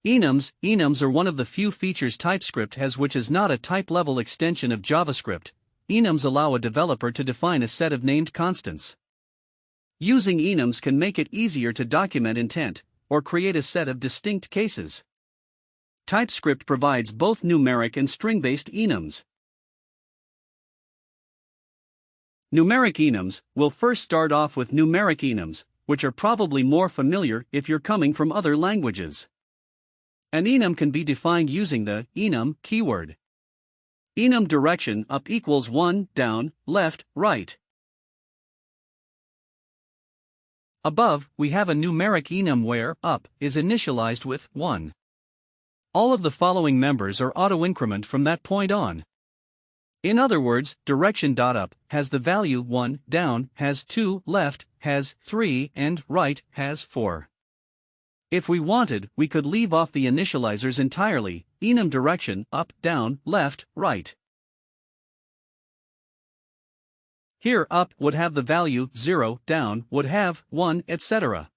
Enums are one of the few features TypeScript has which is not a type-level extension of JavaScript. Enums allow a developer to define a set of named constants. Using enums can make it easier to document intent, or create a set of distinct cases. TypeScript provides both numeric and string-based enums. Numeric enums. We'll first start off with numeric enums, which are probably more familiar if you're coming from other languages. An enum can be defined using the enum keyword. Enum direction up equals 1, down, left, right. Above, we have a numeric enum where up is initialized with 1. All of the following members are auto-increment from that point on. In other words, direction.up has the value 1, down has 2, left has 3, and right has 4. If we wanted, we could leave off the initializers entirely, enum direction up, down, left, right. Here up would have the value 0, down would have 1, etc.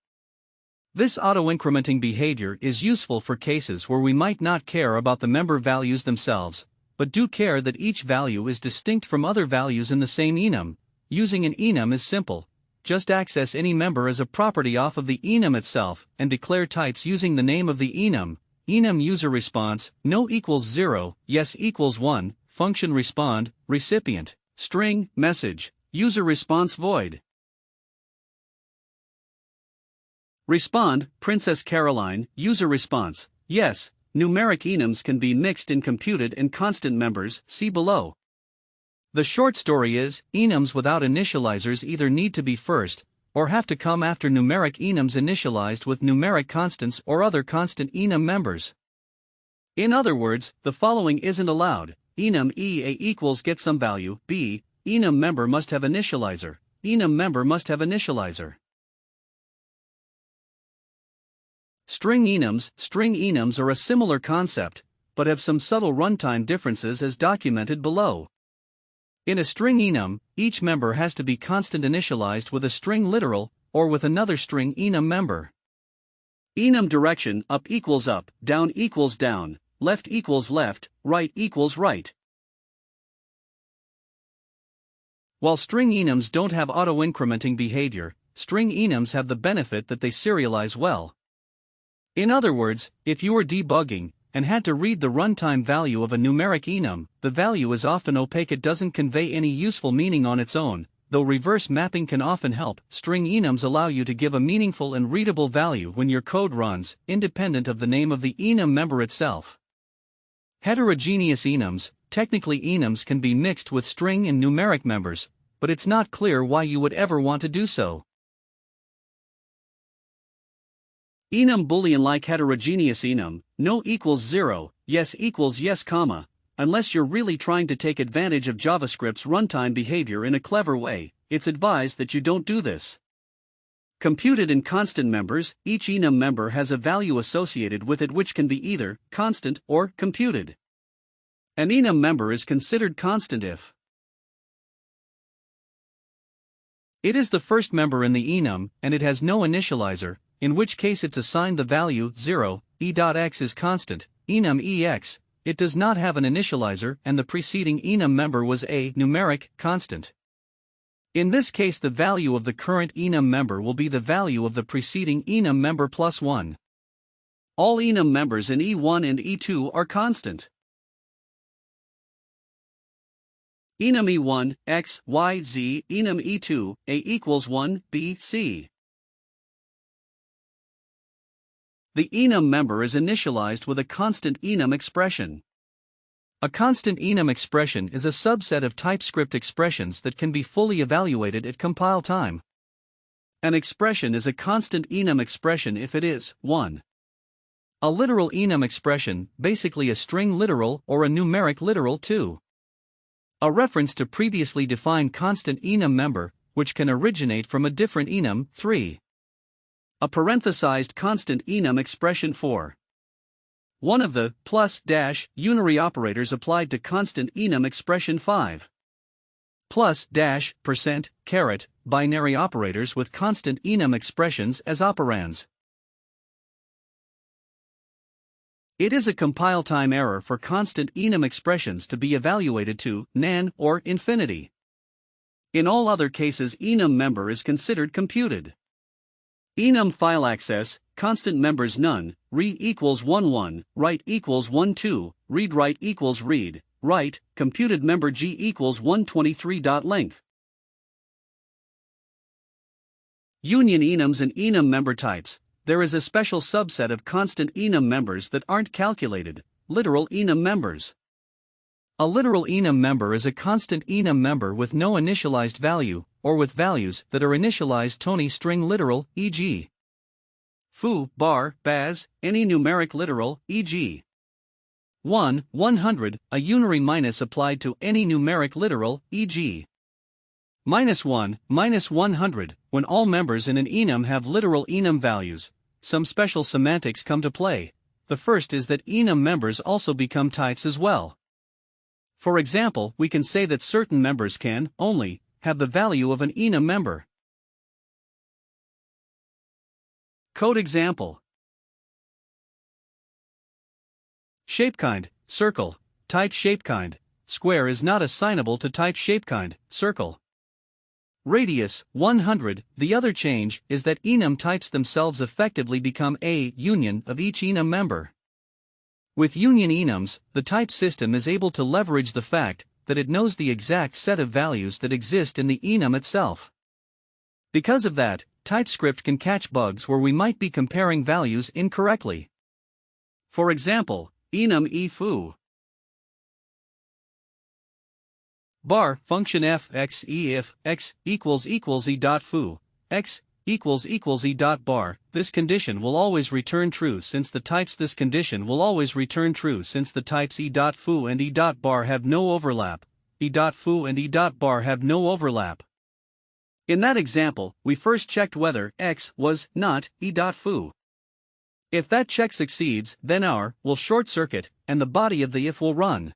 This auto-incrementing behavior is useful for cases where we might not care about the member values themselves, but do care that each value is distinct from other values in the same enum. Using an enum is simple. Just access any member as a property off of the enum itself and declare types using the name of the enum. Enum user response, no equals 0, yes equals 1, function respond, recipient, string, message, user response void. Respond, Princess Caroline, user response, yes. Numeric enums can be mixed in computed and constant members, see below. The short story is, enums without initializers either need to be first, or have to come after numeric enums initialized with numeric constants or other constant enum members. In other words, the following isn't allowed: enum A equals get some value, B, enum member must have initializer, enum member must have initializer. String enums are a similar concept, but have some subtle runtime differences as documented below. In a string enum, each member has to be constant initialized with a string literal, or with another string enum member. Enum direction up equals up, down equals down, left equals left, right equals right. While string enums don't have auto-incrementing behavior, string enums have the benefit that they serialize well. In other words, if you were debugging and had to read the runtime value of a numeric enum, the value is often opaque. It doesn't convey any useful meaning on its own, though reverse mapping can often help. String enums allow you to give a meaningful and readable value when your code runs, independent of the name of the enum member itself. Heterogeneous enums. Technically enums can be mixed with string and numeric members, but it's not clear why you would ever want to do so. Enum Boolean-like heterogeneous enum, no equals 0, yes equals yes, unless you're really trying to take advantage of JavaScript's runtime behavior in a clever way, it's advised that you don't do this. Computed and constant members, each enum member has a value associated with it which can be either constant or computed. An enum member is considered constant if it is the first member in the enum and it has no initializer, in which case it's assigned the value 0, e.x is constant, enum ex, it does not have an initializer and the preceding enum member was a numeric constant. In this case the value of the current enum member will be the value of the preceding enum member plus 1. All enum members in E1 and E2 are constant. Enum E1, x, y, z, enum E2, a equals 1, b, c. The enum member is initialized with a constant enum expression. A constant enum expression is a subset of TypeScript expressions that can be fully evaluated at compile time. An expression is a constant enum expression if it is 1. A literal enum expression, basically a string literal or a numeric literal 2. A reference to previously defined constant enum member, which can originate from a different enum 3. A parenthesized constant enum expression 4. One of the plus dash unary operators applied to constant enum expression 5. Plus dash percent caret binary operators with constant enum expressions as operands. It is a compile time error for constant enum expressions to be evaluated to nan or infinity. In all other cases, enum member is considered computed. Enum file access, constant members none, read equals 1 write equals 1 2, read write equals read, write, computed member g equals 123. Length. Union enums and enum member types. There is a special subset of constant enum members that aren't calculated, literal enum members. A literal enum member is a constant enum member with no initialized value, or with values that are initialized Tony string literal, e.g. foo, bar, baz, any numeric literal, e.g. 100, a unary minus applied to any numeric literal, e.g. -1, -100, when all members in an enum have literal enum values. Some special semantics come to play. The first is that enum members also become types as well. For example, we can say that certain members can, only, have the value of an enum member. Code example. Shapekind, circle, type shapekind, square is not assignable to type shapekind, circle. Radius, 100. The other change is that enum types themselves effectively become a union of each enum member. With union enums, the type system is able to leverage the fact that it knows the exact set of values that exist in the enum itself. Because of that, TypeScript can catch bugs where we might be comparing values incorrectly. For example, enum foo bar function f x e if x equals e dot foo x equals e dot bar. This condition will always return true since the types e dot foo and e dot bar have no overlap. E dot foo and e dot bar have no overlap. In that example, we first checked whether x was not e dot foo. If that check succeeds, then our will short circuit and the body of the if will run.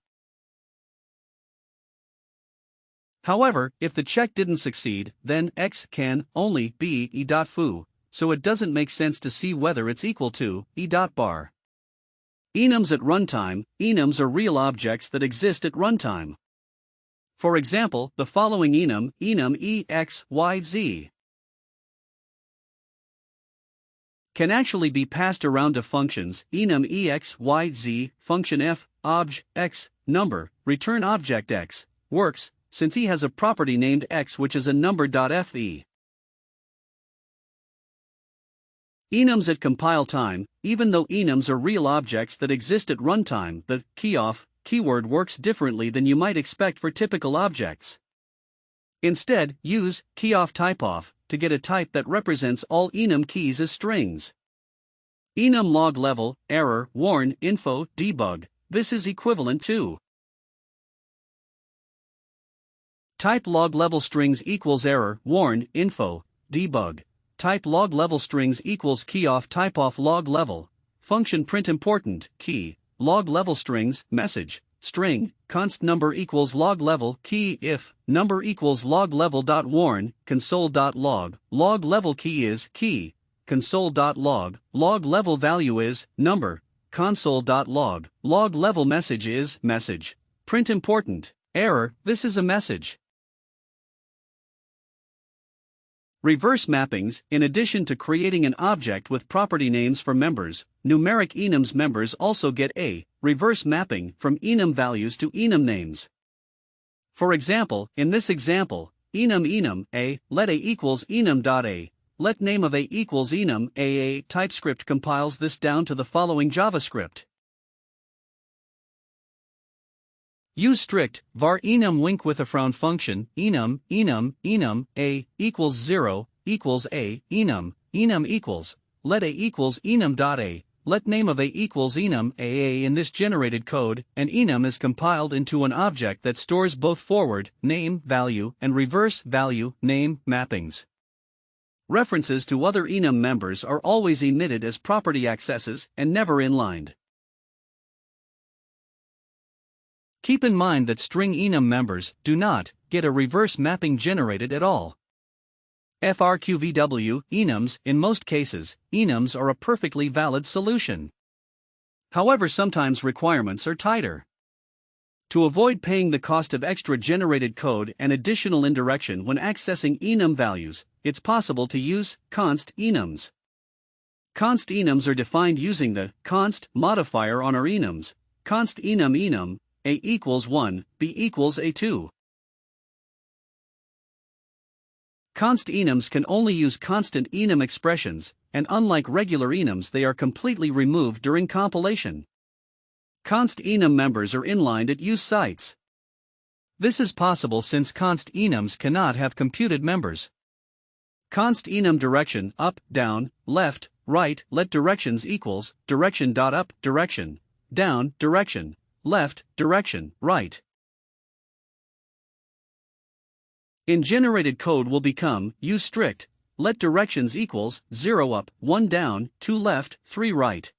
However, if the check didn't succeed, then x can only be e dot foo, so it doesn't make sense to see whether it's equal to e dot bar. Enums at runtime. Enums are real objects that exist at runtime. For example, the following enum e x y z can actually be passed around to functions. Enum e x y z function f obj x number return object x works since e has a property named x which is a number.fe. Enums at compile time. Even though enums are real objects that exist at runtime, the keyoff keyword works differently than you might expect for typical objects. Instead, use keyoff typeoff to get a type that represents all enum keys as strings. Enum log level, error, warn, info, debug. This is equivalent to type log level strings equals error, warn, info, debug. Type log level strings equals keyoff typeoff log level. Function print important, key, log level strings, message, string, const number equals log level, key if, number equals log level dot warn, console.log, log level key is key, console.log, log level value is number, console.log, log level message is message. Print important, error, this is a message. Reverse mappings. In addition to creating an object with property names for members, numeric enums members also get a reverse mapping from enum values to enum names. For example, in this example, enum a, let a equals enum.a, let name of a equals enum a. TypeScript compiles this down to the following JavaScript. Use strict var enum link with a frown function enum a equals 0 equals a enum equals let a equals enum.a, let name of a equals enum a. In this generated code, an enum is compiled into an object that stores both forward name value and reverse value name mappings. References to other enum members are always emitted as property accesses and never inlined. Keep in mind that string enum members do not get a reverse mapping generated at all. FRQVW, enums. In most cases, enums are a perfectly valid solution. However, sometimes requirements are tighter. To avoid paying the cost of extra generated code and additional indirection when accessing enum values, it's possible to use const enums. Const enums are defined using the const modifier on our enums. Const enum a equals 1, b equals a2. Const enums can only use constant enum expressions, and unlike regular enums, they are completely removed during compilation. Const enum members are inlined at use sites. This is possible since const enums cannot have computed members. Const enum direction up, down, left, right, let directions equals direction.up, direction, down, direction, left, direction, right. In generated code will become use strict, let directions equals 0 up, 1 down, 2 left, 3 right.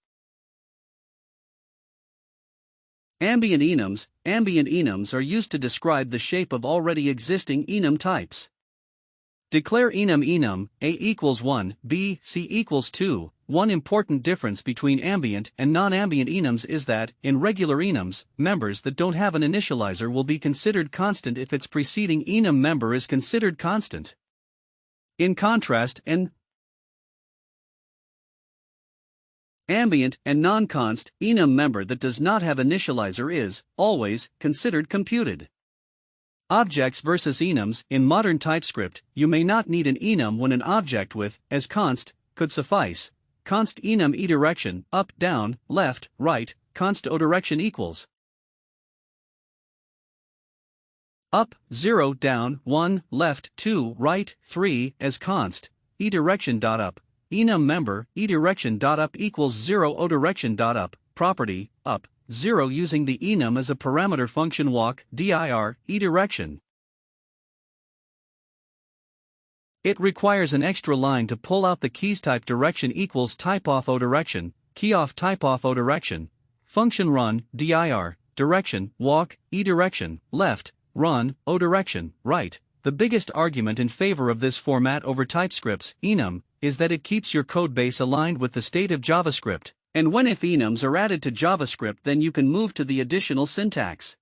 Ambient enums are used to describe the shape of already existing enum types. Declare enum a equals 1, b, c equals 2. One important difference between ambient and non-ambient enums is that, in regular enums, members that don't have an initializer will be considered constant if its preceding enum member is considered constant. In contrast, an ambient and non-const enum member that does not have initializer is, always, considered computed. Objects versus enums. In modern TypeScript, you may not need an enum when an object with, as const, could suffice. Const enum e direction, up, down, left, right, const o direction equals up, 0, down, 1, left, 2, right, 3, as const, e direction.up. Enum member, edirection.up equals 0 odirection.up, property, up, 0 using the enum as a parameter function walk, dir, edirection. It requires an extra line to pull out the keys type direction equals typeoff odirection, keyoff typeoff odirection, function run, dir, direction, walk, edirection, left, run, odirection, right. The biggest argument in favor of this format over TypeScript's enum is that it keeps your codebase aligned with the state of JavaScript, and when if enums are added to JavaScript, then you can move to the additional syntax.